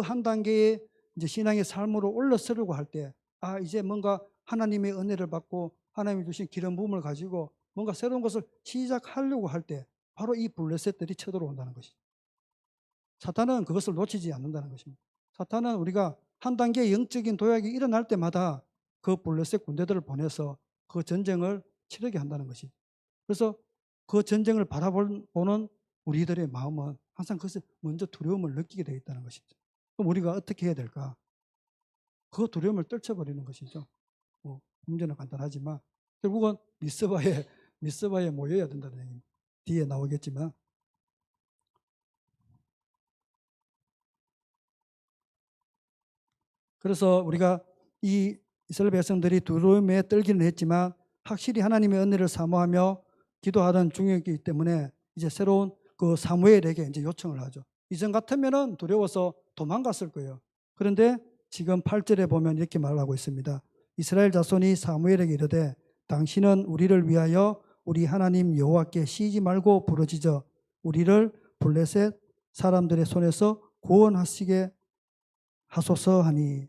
한 단계의 이제 신앙의 삶으로 올라서려고 할 때 이제 뭔가 하나님의 은혜를 받고 하나님이 주신 기름 부음을 가지고 뭔가 새로운 것을 시작하려고 할 때 바로 이 블레셋들이 쳐들어온다는 것이죠. 사탄은 그것을 놓치지 않는다는 것입니다. 사탄은 우리가 한 단계 영적인 도약이 일어날 때마다 그 블레셋 군대들을 보내서 그 전쟁을 치르게 한다는 것이죠. 그래서 그 전쟁을 바라보는 우리들의 마음은 항상 그것을 먼저 두려움을 느끼게 되어 있다는 것이죠. 그럼 우리가 어떻게 해야 될까? 그 두려움을 떨쳐버리는 것이죠. 문제는 간단하지만 결국은 미스바에 모여야 된다는 얘기입니다. 뒤에 나오겠지만 그래서 우리가 이 이스라엘 백성들이 두려움에 떨기는 했지만 확실히 하나님의 은혜를 사모하며 기도하던 중이었기 때문에 이제 새로운 그 사무엘에게 이제 요청을 하죠. 이전 같으면은 두려워서 도망갔을 거예요. 그런데 지금 8절에 보면 이렇게 말하고 있습니다. 이스라엘 자손이 사무엘에게 이르되 당신은 우리를 위하여 우리 하나님 여호와께 쉬지 말고 부르짖어 우리를 블레셋 사람들의 손에서 구원하시게 하소서 하니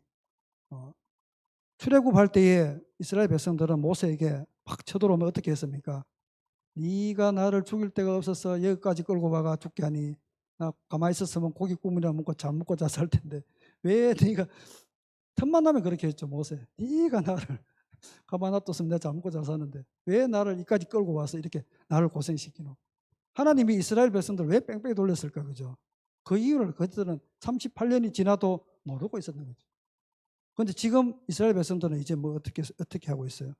출애굽할 때에 이스라엘 백성들은 모세에게 막 쳐들어오면 어떻게 했습니까? 네가 나를 죽일 데가 없어서 여기까지 끌고 와가 죽게 하니 나 가만히 있었으면 고기 국물이나 먹고 잘 먹고 잤을 텐데 왜 네가 틈만 나면 그렇게 했죠. 모세 네가 나를 가만 놔뒀으면 내가 잘 먹고 잘 사는데 왜 나를 이까지 끌고 와서 이렇게 나를 고생시키노. 하나님이 이스라엘 백성들 왜 뺑뺑이 돌렸을까, 그죠? 그 이유를 그들은 38년이 지나도 모르고 있었던 거죠. 그런데 지금 이스라엘 백성들은 이제 뭐 어떻게 하고 있어요?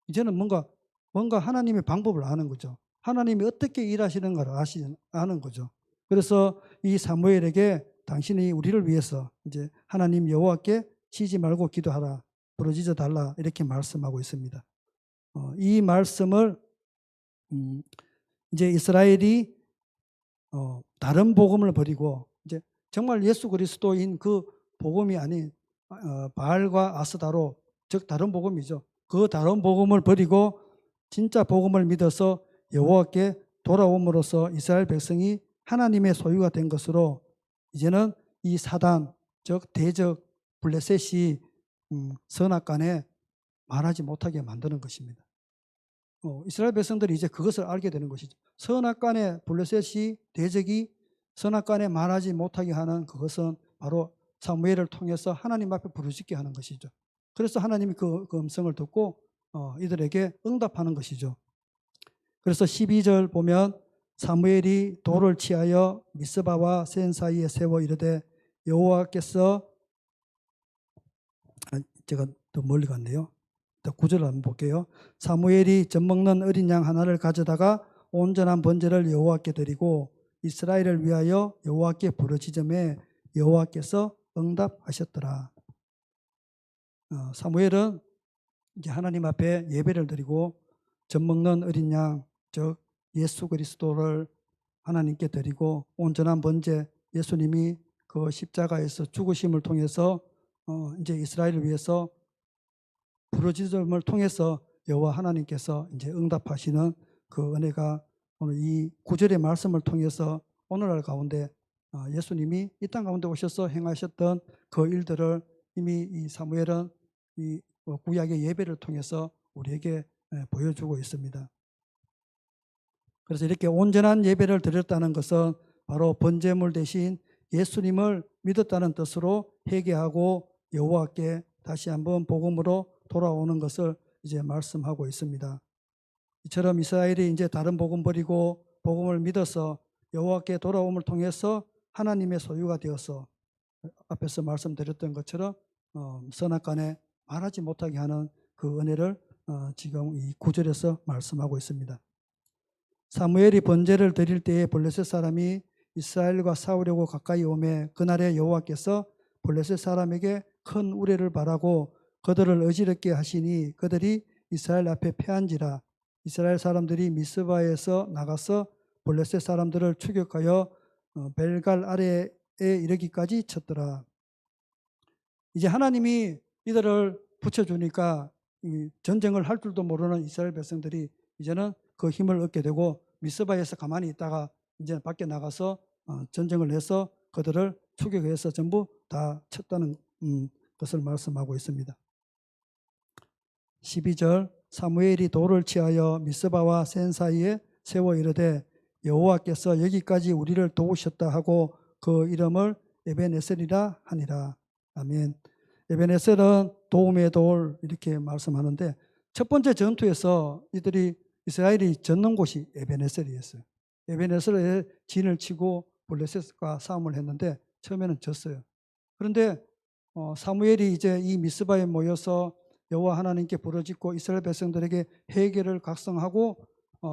이제는 뭔가 하나님의 방법을 아는 거죠. 하나님이 어떻게 일하시는가를 아는 거죠. 그래서 이 사무엘에게 당신이 우리를 위해서 이제 하나님 여호와께 쉬지 말고 기도하라, 부르짖어 달라 이렇게 말씀하고 있습니다. 이 말씀을 이제 이스라엘이 다른 복음을 버리고 이제 정말 예수 그리스도인 그 복음이 아닌 바알과 아스다로, 즉 다른 복음이죠. 그 다른 복음을 버리고 진짜 복음을 믿어서 여호와께 돌아옴으로써 이스라엘 백성이 하나님의 소유가 된 것으로 이제는 이 사단, 즉 대적 블레셋이 선악간에 말하지 못하게 만드는 것입니다. 이스라엘 백성들이 이제 그것을 알게 되는 것이죠. 선악간에 블레셋이, 대적이 선악간에 말하지 못하게 하는 그것은 바로 사무엘을 통해서 하나님 앞에 부르짖게 하는 것이죠. 그래서 하나님이 그 음성을 듣고 이들에게 응답하는 것이죠. 그래서 12절 보면 사무엘이 돌을 취하여 미스바와 센 사이에 세워 이르되 여호와께서, 제가 더 멀리 갔네요. 9절 한번 볼게요. 사무엘이 젖먹는 어린 양 하나를 가져다가 온전한 번제를 여호와께 드리고 이스라엘을 위하여 여호와께 부르짖음에 여호와께서 응답하셨더라. 사무엘은 이제 하나님 앞에 예배를 드리고 젖먹는 어린 양, 즉 예수 그리스도를 하나님께 드리고 온전한 번제, 예수님이 그 십자가에서 죽으심을 통해서 이제 이스라엘을 위해서 부르짖음을 통해서 여호와 하나님께서 이제 응답하시는 그 은혜가 오늘 이 9절의 말씀을 통해서 오늘날 가운데 예수님이 이 땅 가운데 오셔서 행하셨던 그 일들을 이미 이 사무엘은 이 구약의 예배를 통해서 우리에게 보여주고 있습니다. 그래서 이렇게 온전한 예배를 드렸다는 것은 바로 번제물 대신 예수님을 믿었다는 뜻으로 회개하고 여호와께 다시 한번 복음으로 돌아오는 것을 이제 말씀하고 있습니다. 이처럼 이스라엘이 이제 다른 복음 버리고 복음을 믿어서 여호와께 돌아옴을 통해서 하나님의 소유가 되어서 앞에서 말씀드렸던 것처럼 선악간에 말하지 못하게 하는 그 은혜를 지금 이 9절에서 말씀하고 있습니다. 사무엘이 번제를 드릴 때에 블레셋 사람이 이스라엘과 싸우려고 가까이 오매 그날에 여호와께서 블레셋 사람에게 큰 우레를 바라고 그들을 어지럽게 하시니 그들이 이스라엘 앞에 패한지라. 이스라엘 사람들이 미스바에서 나가서 블레셋 사람들을 추격하여 벨갈 아래에 이르기까지 쳤더라. 이제 하나님이 이들을 붙여주니까 전쟁을 할 줄도 모르는 이스라엘 백성들이 이제는 그 힘을 얻게 되고 미스바에서 가만히 있다가 이제 밖에 나가서 전쟁을 해서 그들을 추격해서 전부 다 쳤다는 것을 말씀하고 있습니다. 12절 사무엘이 돌을 취하여 미스바와 센 사이에 세워 이르되 여호와께서 여기까지 우리를 도우셨다 하고 그 이름을 에벤에셀이라 하니라. 아멘. 에벤에셀은 도움의 돌 이렇게 말씀하는데 첫 번째 전투에서 이스라엘이 졌는 곳이 에벤에셀이었어요. 에벤에셀에 진을 치고 블레셋과 싸움을 했는데 처음에는 졌어요. 그런데 사무엘이 이제 이 미스바에 모여서 여호와 하나님께 부르짖고 이스라엘 백성들에게 회개를 각성하고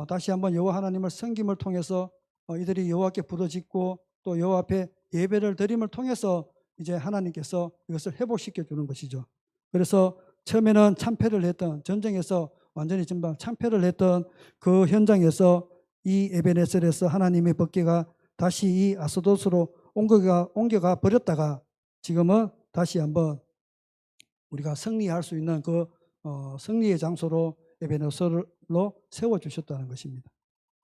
다시 한번 여호와 하나님을 섬김을 통해서 이들이 여호와께 부르짖고 또 여호와 앞에 예배를 드림을 통해서 이제 하나님께서 이것을 회복시켜 주는 것이죠. 그래서 처음에는 참패를 했던, 전쟁에서 완전히 전방 참패를 했던 그 현장에서 이 에벤에셀에서 하나님의 법궤가 다시 이 아스돗으로 옮겨가 버렸다가 지금은 다시 한번 우리가 승리할 수 있는 그 승리의 장소로 에벤에셀로 세워주셨다는 것입니다.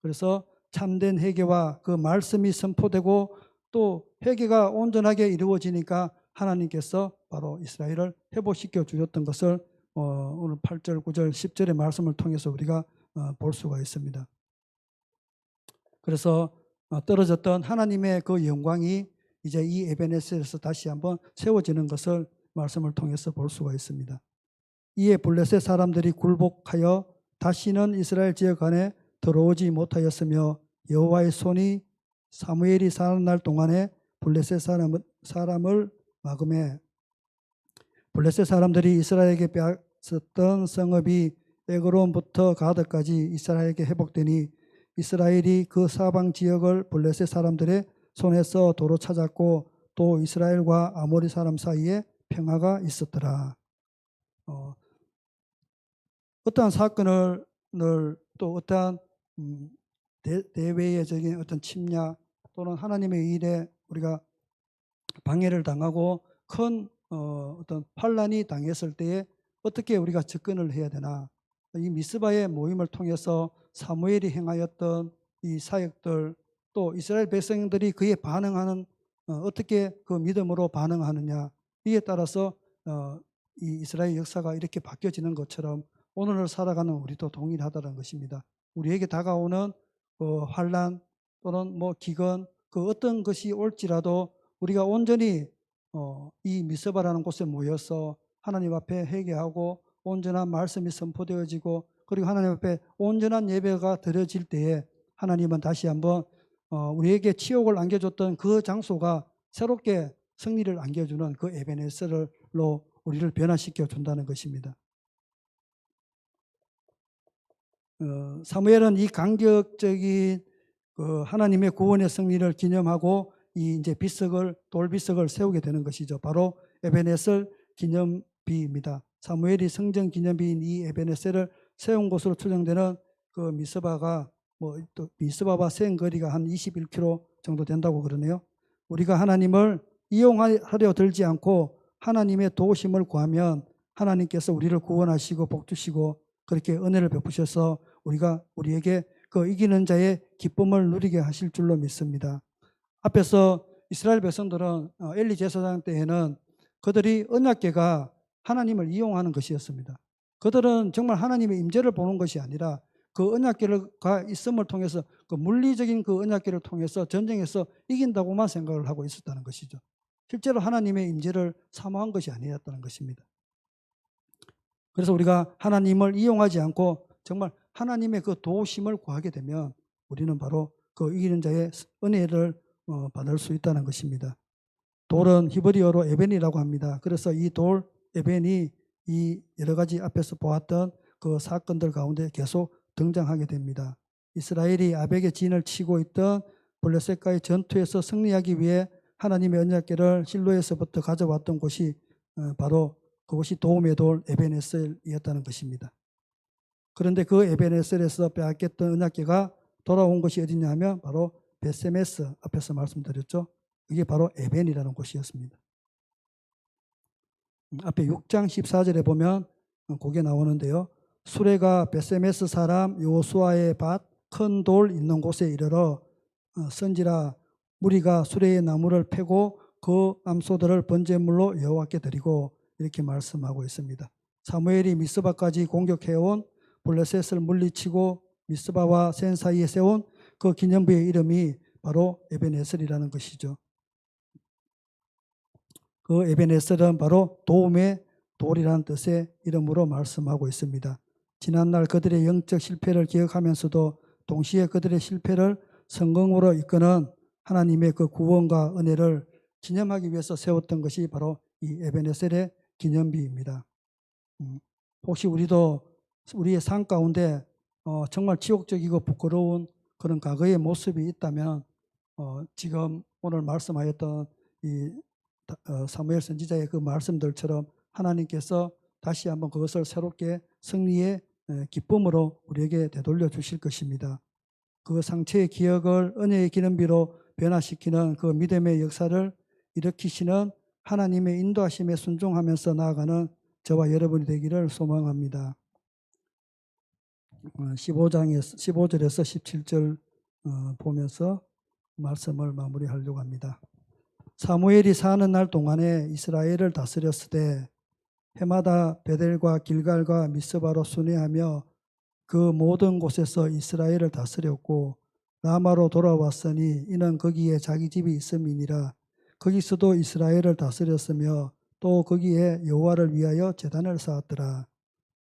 그래서 참된 회개와 그 말씀이 선포되고 또 회개가 온전하게 이루어지니까 하나님께서 바로 이스라엘을 회복시켜 주셨던 것을 오늘 8절, 9절, 10절의 말씀을 통해서 우리가 볼 수가 있습니다. 그래서 떨어졌던 하나님의 그 영광이 이제 이 에벤에셀에서 다시 한번 세워지는 것을 말씀을 통해서 볼 수가 있습니다. 이에 블레셋 사람들이 굴복하여 다시는 이스라엘 지역 안에 들어오지 못하였으며 여호와의 손이 사무엘이 사는 날 동안에 블레셋 사람을 막음에 블레셋 사람들이 이스라엘에게 빼앗았던 성읍이 에그론부터 가드까지 이스라엘에게 회복되니 이스라엘이 그 사방 지역을 블레셋 사람들의 손에서 도로 찾았고 또 이스라엘과 아모리 사람 사이에 평화가 있었더라. 어떠한 사건을 또 어떠한 대외적인 어떤 침략 또는 하나님의 일에 우리가 방해를 당하고 큰 어떤 환란이 당했을 때에 어떻게 우리가 접근을 해야 되나. 이 미스바의 모임을 통해서 사무엘이 행하였던 이 사역들 또 이스라엘 백성들이 그에 반응하는 어떻게 그 믿음으로 반응하느냐 이에 따라서 이 이스라엘 역사가 이렇게 바뀌어지는 것처럼 오늘을 살아가는 우리도 동일하다는 것입니다. 우리에게 다가오는 환란 또는 뭐 기근 그 어떤 것이 올지라도 우리가 온전히 이 미스바라는 곳에 모여서 하나님 앞에 회개하고 온전한 말씀이 선포되어지고 그리고 하나님 앞에 온전한 예배가 드려질 때에 하나님은 다시 한번 우리에게 치욕을 안겨줬던 그 장소가 새롭게 승리를 안겨주는 그 에베네셀로 우리를 변화시켜 준다는 것입니다. 사무엘은 이 간격적인 하나님의 구원의 승리를 기념하고 이 이제 돌비석을 세우게 되는 것이죠. 바로 에베네셀 기념비입니다. 사무엘이 성전 기념비인 이 에베네셀을 세운 곳으로 추정되는 그 미스바가 또 미스바와 센 거리가 한 21km 정도 된다고 그러네요. 우리가 하나님을 이용하려 들지 않고 하나님의 도우심을 구하면 하나님께서 우리를 구원하시고 복주시고 그렇게 은혜를 베푸셔서 우리에게 그 이기는 자의 기쁨을 누리게 하실 줄로 믿습니다. 앞에서 이스라엘 백성들은 엘리 제사장 때에는 그들이 언약궤가 하나님을 이용하는 것이었습니다. 그들은 정말 하나님의 임재를 보는 것이 아니라 그 언약궤가 있음을 통해서 그 물리적인 그 언약궤를 통해서 전쟁에서 이긴다고만 생각을 하고 있었다는 것이죠. 실제로 하나님의 임재를 사모한 것이 아니었다는 것입니다. 그래서 우리가 하나님을 이용하지 않고 정말 하나님의 그 도우심을 구하게 되면 우리는 바로 그 이기는 자의 은혜를 받을 수 있다는 것입니다. 돌은 히브리어로 에벤이라고 합니다. 그래서 이 돌 에벤이 이 여러 가지 앞에서 보았던 그 사건들 가운데 계속 등장하게 됩니다. 이스라엘이 아벡의 진을 치고 있던 블레셋과의 전투에서 승리하기 위해 하나님의 언약궤를 실로에서부터 가져왔던 곳이 바로 그것이 도움의 돌 에베네셀이었다는 것입니다. 그런데 그 에베네셀에서 빼앗겼던 언약궤가 돌아온 것이 어디냐 하면 바로 베세메스 앞에서 말씀드렸죠. 이게 바로 에벤이라는 곳이었습니다. 앞에 6장 14절에 보면 그게 나오는데요. 수레가 베세메스 사람 요수아의 밭 큰 돌 있는 곳에 이르러 선지라 무리가 수레의 나무를 패고 그 암소들을 번제물로 여호와께 드리고 이렇게 말씀하고 있습니다. 사무엘이 미스바까지 공격해온 블레셋을 물리치고 미스바와 센 사이에 세운 그 기념비의 이름이 바로 에베네셀이라는 것이죠. 그 에베네셀은 바로 도움의 돌이라는 뜻의 이름으로 말씀하고 있습니다. 지난날 그들의 영적 실패를 기억하면서도 동시에 그들의 실패를 성공으로 이끄는 하나님의 그 구원과 은혜를 기념하기 위해서 세웠던 것이 바로 이 에베네셀의 기념비입니다. 혹시 우리도 우리의 삶 가운데 정말 지옥적이고 부끄러운 그런 과거의 모습이 있다면 지금 오늘 말씀하였던 이 사무엘 선지자의 그 말씀들처럼 하나님께서 다시 한번 그것을 새롭게 승리의 기쁨으로 우리에게 되돌려 주실 것입니다. 그 상처의 기억을 은혜의 기념비로 변화시키는 그 믿음의 역사를 일으키시는 하나님의 인도하심에 순종하면서 나아가는 저와 여러분이 되기를 소망합니다. 15절에서 17절 보면서 말씀을 마무리하려고 합니다. 사무엘이 사는 날 동안에 이스라엘을 다스렸으되 해마다 베델과 길갈과 미스바로 순회하며 그 모든 곳에서 이스라엘을 다스렸고 라마로 돌아왔으니 이는 거기에 자기 집이 있음이니라. 거기서도 이스라엘을 다스렸으며 또 거기에 여호와를 위하여 제단을 쌓았더라.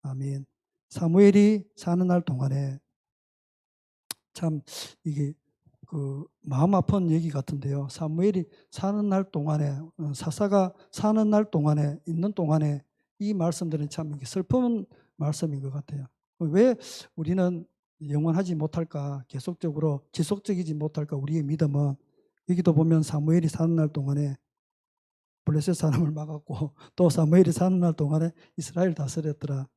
아멘. 사무엘이 사는 날 동안에 참 이게 그 마음 아픈 얘기 같은데요. 사무엘이 사는 날 동안에 사사가 사는 날 동안에 있는 동안에 이 말씀들은 참 이게 슬픈 말씀인 것 같아요. 왜 우리는 영원하지 못할까? 계속적으로 지속적이지 못할까? 우리의 믿음은 여기도 보면 사무엘이 사는 날 동안에 블레셋 사람을 막았고 또 사무엘이 사는 날 동안에 이스라엘 다스렸더라.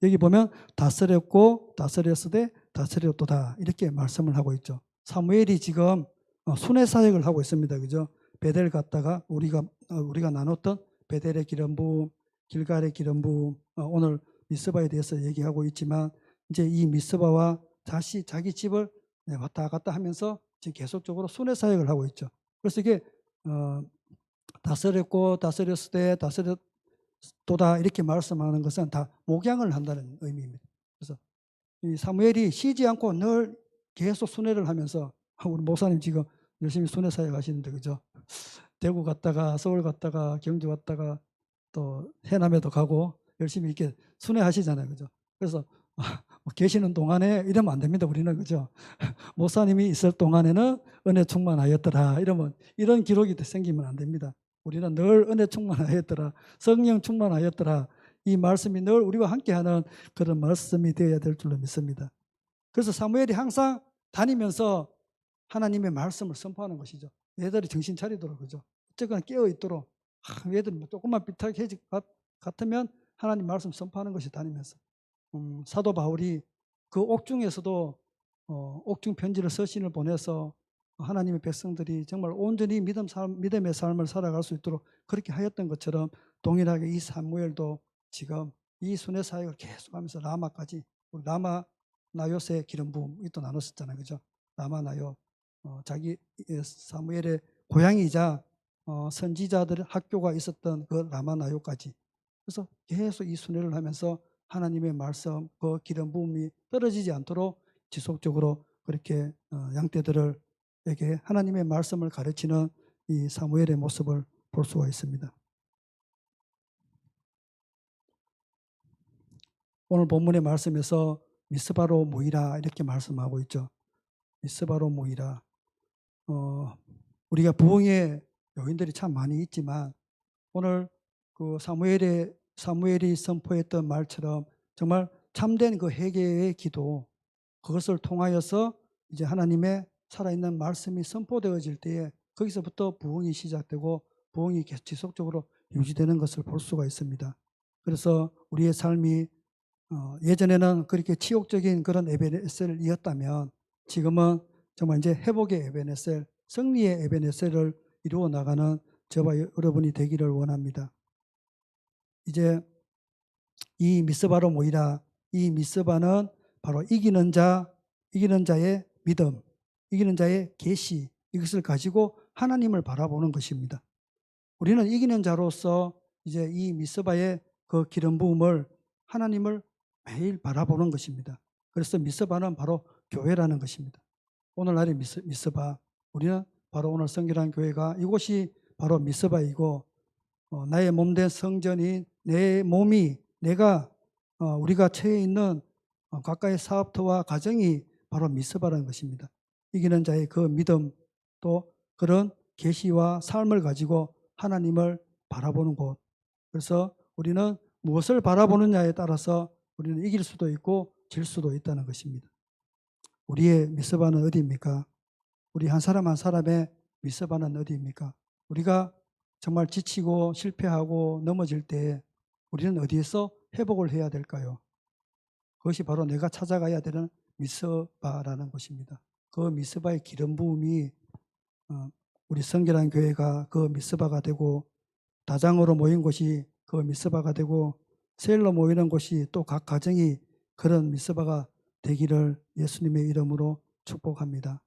여기 보면 다스렸고 다스렸으되 다스렸도다 이렇게 말씀을 하고 있죠. 사무엘이 지금 순회 사역을 하고 있습니다. 그죠? 베델 갔다가 우리가 나눴던 베델의 기름 부음, 길갈의 기름 부음, 오늘 미스바에 대해서 얘기하고 있지만 이제 이 미스바와 다시 자기 집을 왔다 갔다 하면서 지금 계속적으로 순회 사역을 하고 있죠. 그래서 이게 다스렸고 다스렸으되 다스렸도다 이렇게 말씀하는 것은 다 목양을 한다는 의미입니다. 그래서 이 사무엘이 쉬지 않고 늘 계속 순회를 하면서 우리 목사님 지금 열심히 순회 사역 하시는데 그죠? 대구 갔다가 서울 갔다가 경주 갔다가 또 해남에도 가고 열심히 이렇게 순회하시잖아요. 그죠? 그래서 계시는 동안에 이러면 안 됩니다. 우리는 그죠? 목사님이 있을 동안에는 은혜 충만하였더라. 이러면 이런 기록이 생기면 안 됩니다. 우리는 늘 은혜 충만하였더라. 성령 충만하였더라. 이 말씀이 늘 우리와 함께하는 그런 말씀이 되어야 될 줄로 믿습니다. 그래서 사무엘이 항상 다니면서 하나님의 말씀을 선포하는 것이죠. 얘들이 정신 차리도록 그죠. 어쨌거나 깨어 있도록 얘들이 뭐 조금만 삐딱해지 같으면 하나님 말씀 선포하는 것이 다니면서 사도 바울이 그 옥중에서도 옥중 편지를 서신을 보내서 하나님의 백성들이 정말 온전히 믿음의 삶을 살아갈 수 있도록 그렇게 하였던 것처럼 동일하게 이 사무엘도 지금 이 순회 사역을 계속하면서 라마까지 라마 나요스의 기름 부음이 또 나눴었잖아요, 그죠? 라마 나요 자기 사무엘의 고향이자 선지자들 학교가 있었던 그 라마 나요까지 그래서 계속 이 순회를 하면서 하나님의 말씀 그 기름 부음이 떨어지지 않도록 지속적으로 그렇게 양떼들에게 하나님의 말씀을 가르치는 이 사무엘의 모습을 볼 수가 있습니다. 오늘 본문의 말씀에서 미스바로 모이라 이렇게 말씀하고 있죠. 미스바로 모이라. 우리가 부흥의 요인들이 참 많이 있지만 오늘 그 사무엘이 선포했던 말처럼 정말 참된 그 회개의 기도 그것을 통하여서 이제 하나님의 살아있는 말씀이 선포되어질 때에 거기서부터 부흥이 시작되고 부흥이 계속 지속적으로 유지되는 것을 볼 수가 있습니다. 그래서 우리의 삶이 예전에는 그렇게 치욕적인 그런 에베네셀이었다면 지금은 정말 이제 회복의 에베네셀, 승리의 에베네셀을 이루어 나가는 저와 여러분이 되기를 원합니다. 이제 이 미스바로 모이라. 이 미스바는 바로 이기는 자의 믿음, 이기는 자의 계시 이것을 가지고 하나님을 바라보는 것입니다. 우리는 이기는 자로서 이제 이 미스바의 그 기름 부음을 하나님을 매일 바라보는 것입니다. 그래서 미스바는 바로 교회라는 것입니다. 오늘날의 미스바 우리는 바로 오늘 성결한 교회가 이곳이 바로 미스바이고 나의 몸된 성전인 내 몸이 우리가 처해 있는 각각의 사업터와 가정이 바로 미스바라는 것입니다. 이기는 자의 그 믿음 또 그런 계시와 삶을 가지고 하나님을 바라보는 곳. 그래서 우리는 무엇을 바라보느냐에 따라서 우리는 이길 수도 있고 질 수도 있다는 것입니다. 우리의 미스바는 어디입니까? 우리 한 사람 한 사람의 미스바는 어디입니까? 우리가 정말 지치고 실패하고 넘어질 때 우리는 어디에서 회복을 해야 될까요? 그것이 바로 내가 찾아가야 되는 미스바라는 것입니다. 그 미스바의 기름 부음이 우리 성결한 교회가 그 미스바가 되고 다장으로 모인 곳이 그 미스바가 되고 세일로 모이는 곳이 또 각 가정이 그런 미스바가 되기를 예수님의 이름으로 축복합니다.